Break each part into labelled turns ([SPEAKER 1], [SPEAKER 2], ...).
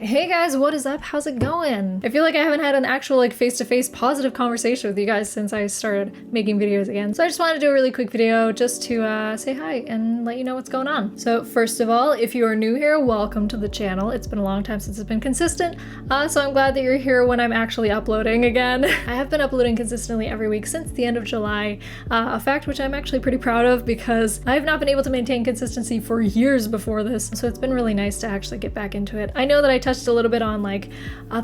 [SPEAKER 1] Hey guys, what is up? How's it going? I feel like I haven't had an actual face-to-face positive conversation with you guys since I started making videos again. So I just wanted to do a really quick video just to say hi and let you know what's going on. So first of all, if you are new here, welcome to the channel. It's been a long time since it's been consistent, so I'm glad that you're here when I'm actually uploading again. I have been uploading consistently every week since the end of July, a fact which I'm actually pretty proud of because I have not been able to maintain consistency for years before this, so it's been really nice to actually get back into it. I know that I touched a little bit on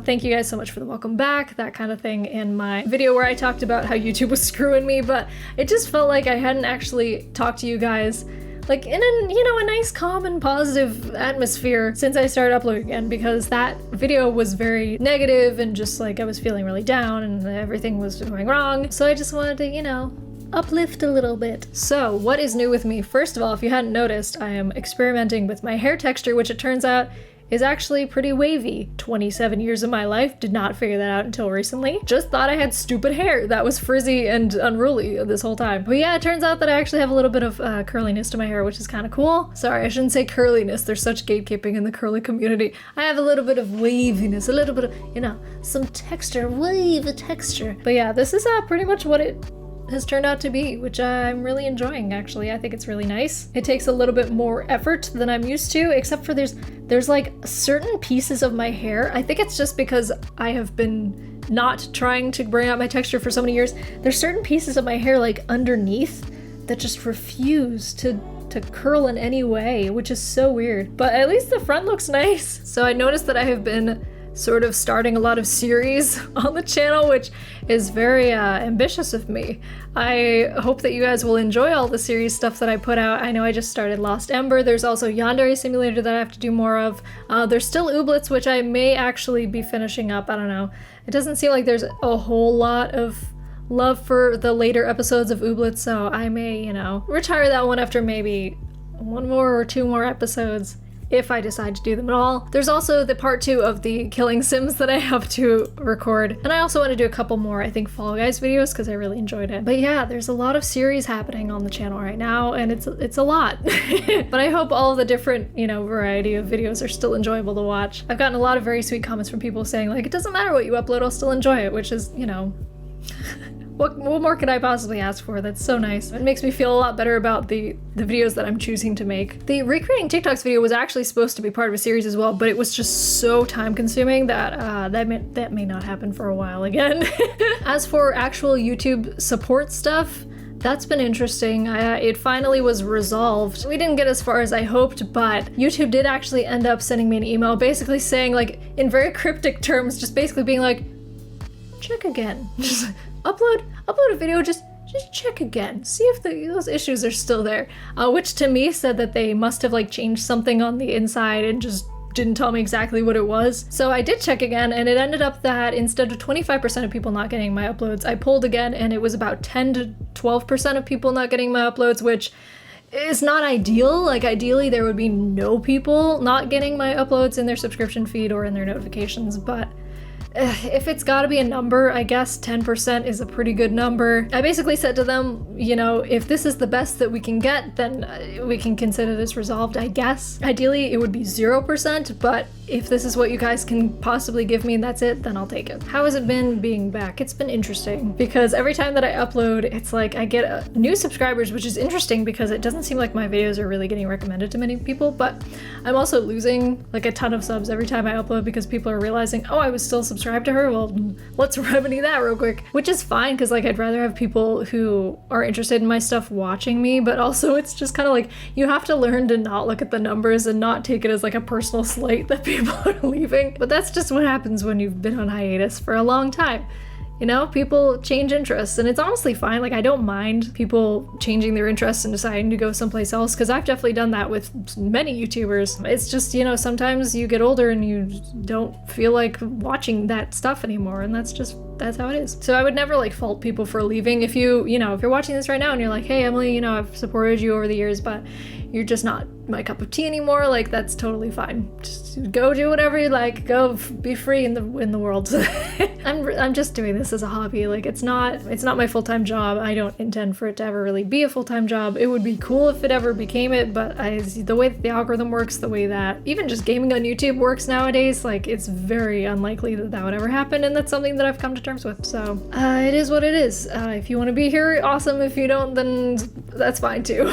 [SPEAKER 1] thank you guys so much for the welcome back, that kind of thing in my video where I talked about how YouTube was screwing me, but it just felt like I hadn't actually talked to you guys in a nice, calm and positive atmosphere since I started uploading again, because that video was very negative and just I was feeling really down and everything was going wrong. So I just wanted to, uplift a little bit. So what is new with me? First of all, if you hadn't noticed, I am experimenting with my hair texture, which it turns out is actually pretty wavy. 27 years of my life, did not figure that out until recently. Just thought I had stupid hair that was frizzy and unruly this whole time. But yeah, it turns out that I actually have a little bit of curliness to my hair, which is kind of cool. Sorry, I shouldn't say curliness. There's such gatekeeping in the curly community. I have a little bit of waviness, a little bit of, some texture, wave texture. But yeah, this is pretty much what it has turned out to be, which I'm really enjoying actually. I think it's really nice. It takes a little bit more effort than I'm used to, except for there's certain pieces of my hair. I think it's just because I have been not trying to bring out my texture for so many years. There's certain pieces of my hair underneath that just refuse to curl in any way, which is so weird. But at least the front looks nice. So I noticed that I have been sort of starting a lot of series on the channel, which is very ambitious of me. I hope that you guys will enjoy all the series stuff that I put out. I know I just started Lost Ember. There's also Yandere Simulator that I have to do more of. There's still Ooblets, which I may actually be finishing up. I don't know. It doesn't seem like there's a whole lot of love for the later episodes of Ooblets, so I may, retire that one after maybe one more or two more episodes, if I decide to do them at all. There's also the part 2 of the Killing Sims that I have to record. And I also want to do a couple more, I think, Fall Guys videos because I really enjoyed it. But yeah, there's a lot of series happening on the channel right now, and it's a lot. But I hope all of the different, variety of videos are still enjoyable to watch. I've gotten a lot of very sweet comments from people saying it doesn't matter what you upload, I'll still enjoy it, which is, What more could I possibly ask for? That's so nice. It makes me feel a lot better about the videos that I'm choosing to make. The recreating TikToks video was actually supposed to be part of a series as well, but it was just so time consuming that that may not happen for a while again. As for actual YouTube support stuff, that's been interesting. It finally was resolved. We didn't get as far as I hoped, but YouTube did actually end up sending me an email basically saying, in very cryptic terms, just basically being check again. Just upload a video, just check again, see if those issues are still there, which to me said that they must have changed something on the inside and just didn't tell me exactly what it was. So I did check again, and it ended up that instead of 25% of people not getting my uploads, I polled again and it was about 10 to 12% of people not getting my uploads, which is not ideal. Ideally there would be no people not getting my uploads in their subscription feed or in their notifications, but if it's gotta be a number, I guess 10% is a pretty good number. I basically said to them, if this is the best that we can get, then we can consider this resolved, I guess. Ideally, it would be 0%, but if this is what you guys can possibly give me and that's it, then I'll take it. How has it been being back? It's been interesting because every time that I upload, it's I get new subscribers, which is interesting because it doesn't seem like my videos are really getting recommended to many people, but I'm also losing a ton of subs every time I upload because people are realizing, oh, I was still subscribed to her, well, let's remedy that real quick, which is fine because I'd rather have people who are interested in my stuff watching me, but also it's just kind of you have to learn to not look at the numbers and not take it as a personal slight that people are leaving. But that's just what happens when you've been on hiatus for a long time. People change interests, and it's honestly fine. I don't mind people changing their interests and deciding to go someplace else, because I've definitely done that with many YouTubers. It's just, sometimes you get older and you don't feel like watching that stuff anymore, and that's how it is. So I would never fault people for leaving. If if you're watching this right now and you're hey, Emily, I've supported you over the years, but you're just not my cup of tea anymore, like that's totally fine. Just go do whatever you like. Go be free in the world. I'm just doing this as a hobby. Like it's not my full-time job. I don't intend for it to ever really be a full-time job. It would be cool if it ever became it, but the way that the algorithm works, the way that even just gaming on YouTube works nowadays, like it's very unlikely that that would ever happen, and that's something that I've come to terms with. So it is what it is. If you want to be here, awesome. If you don't, then that's fine too.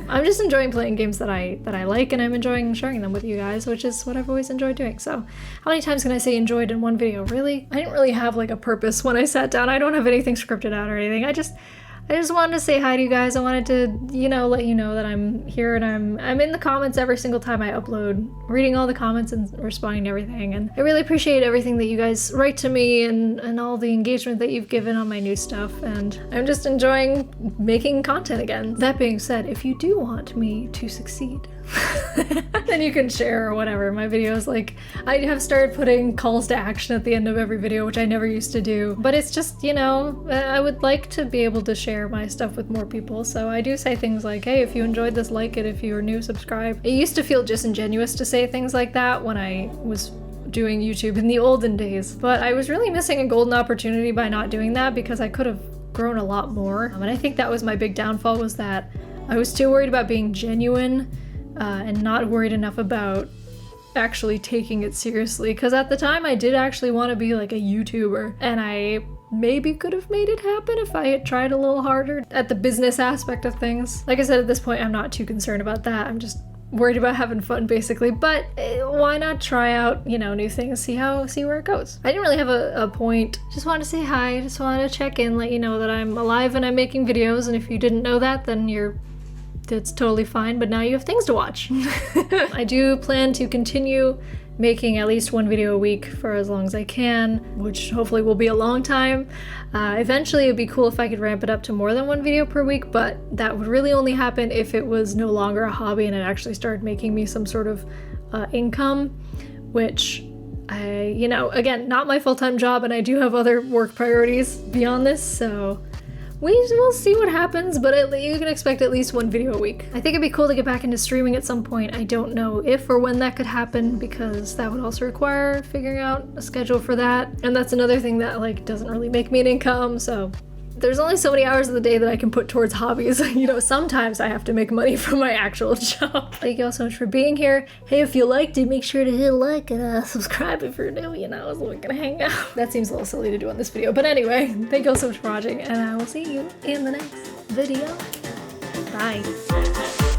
[SPEAKER 1] I'm just enjoying playing games that I like, and I'm enjoying sharing them with you guys, which is what I've always enjoyed doing. So how many times can I say enjoyed in one video? Really? I didn't really have like a purpose when I sat down. I don't have anything scripted out or anything. I just wanted to say hi to you guys. I wanted to, let you know that I'm here, and I'm in the comments every single time I upload, reading all the comments and responding to everything. And I really appreciate everything that you guys write to me and all the engagement that you've given on my new stuff. And I'm just enjoying making content again. That being said, if you do want me to succeed, then you can share or whatever my videos. Like I have started putting calls to action at the end of every video, which I never used to do, but it's just, I would like to be able to share my stuff with more people. So I do say things like, hey, if you enjoyed this, like it. If you are new, subscribe. It used to feel disingenuous to say things like that when I was doing YouTube in the olden days, but I was really missing a golden opportunity by not doing that, because I could have grown a lot more. And I think that was my big downfall, was that I was too worried about being genuine and not worried enough about actually taking it seriously. Because at the time I did actually want to be like a YouTuber, and I maybe could have made it happen if I had tried a little harder at the business aspect of things. Like I said, at this point I'm not too concerned about that. I'm just worried about having fun basically, but why not try out, new things, see where it goes. I didn't really have a point. Just wanted to say hi, just wanted to check in, let you know that I'm alive and I'm making videos, and if you didn't know that, then that's totally fine, but now you have things to watch. I do plan to continue making at least one video a week for as long as I can, which hopefully will be a long time. Eventually it'd be cool if I could ramp it up to more than one video per week, but that would really only happen if it was no longer a hobby and it actually started making me some sort of income, which again, not my full-time job, and I do have other work priorities beyond this, so we will see what happens, but you can expect at least one video a week. I think it'd be cool to get back into streaming at some point. I don't know if or when that could happen, because that would also require figuring out a schedule for that. And that's another thing that doesn't really make me an income, so there's only so many hours of the day that I can put towards hobbies. Sometimes I have to make money from my actual job. Thank you all so much for being here. Hey, if you liked it, make sure to hit like and subscribe if you're new, so we can hang out. That seems a little silly to do on this video, but anyway, thank you all so much for watching, and I will see you in the next video. Bye.